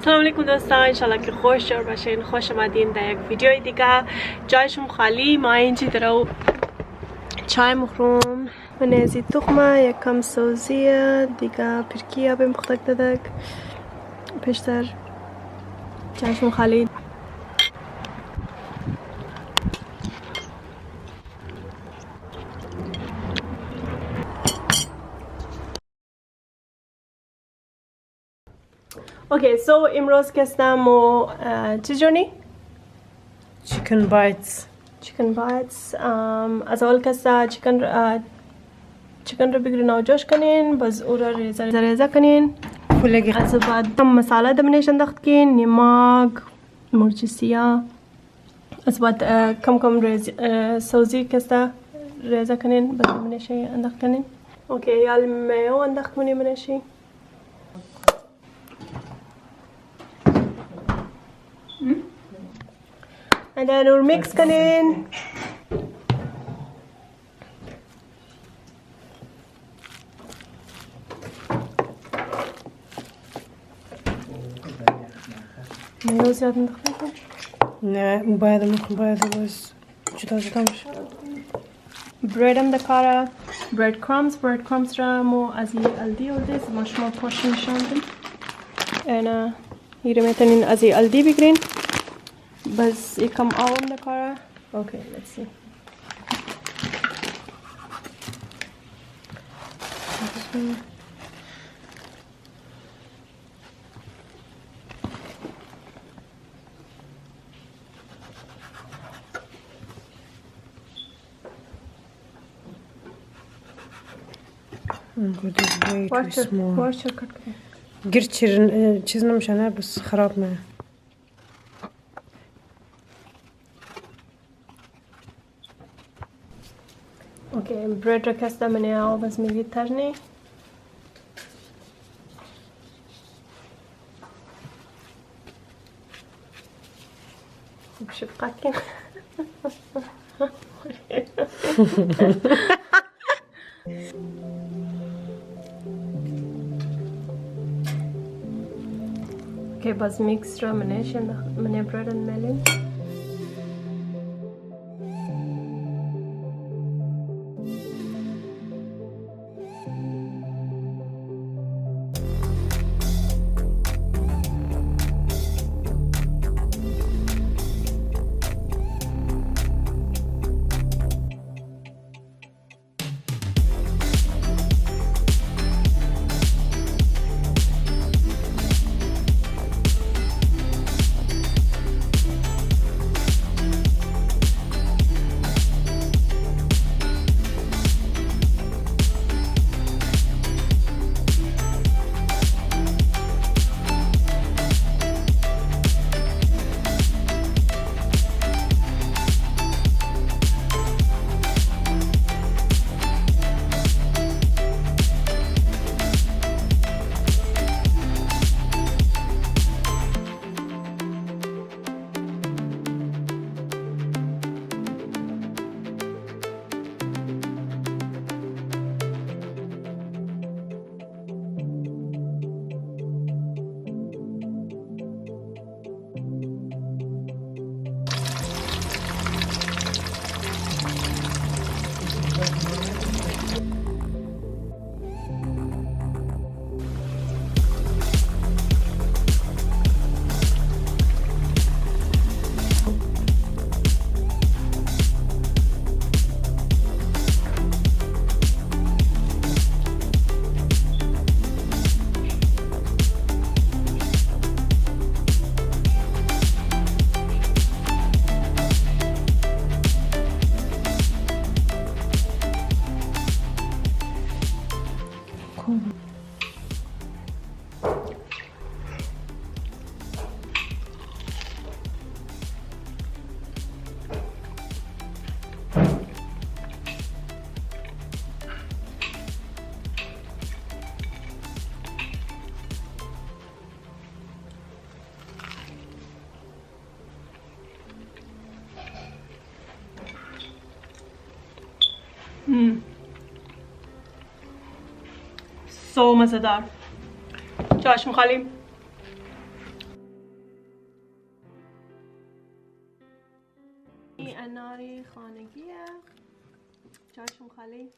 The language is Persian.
سلام علیکم دوستان، انشالله که خوش جور باشین. خوش آمدین در یک ویدیوی دیگه. جایشون خالی، ما اینجی درو چای مخروم و نیزی تخمه، یک کم سوزیه دیگه، پرکی آب مختک دادک پیشتر. جایشون خالی. اوکی، سو امروز کستم و چی جونی؟ chicken bites. chicken bites. از اول کسته چیکن رو بگیرین و جوش کنین، باز او را ریزه کنین. از بعد مساله دمنیش انداخت کن، نمک، مرچ سیاه. از بعد کم سوزی کسته ریزه کنین، باز دمنیش انداخت کنین. اوکی، یال میو انداخت منی منشی. And then we'll mix کنین. میو زیاد انداخت نکن. نه باید باز جدا بشه. برید هم دکاره. برید کرامز را مو از این الدی اولدیز ما شما پاشن نشاندیم. اینا هیره میتونین از این الدی بگیرین. بس یکم آبم دکاره. اوکی، let's see. Good is way too small. وارچر کٹ کنیم. گیر چیز نمیشه نه بس خراب نه. اوکی، برید را کسته منی آب از میگید ترنی. خوب شفقت کن. اوکی، باز میکس را منی برید میلیم. سو مزه‌دار. جاش مخالیم. اناری خانگیه. جاشون خالی.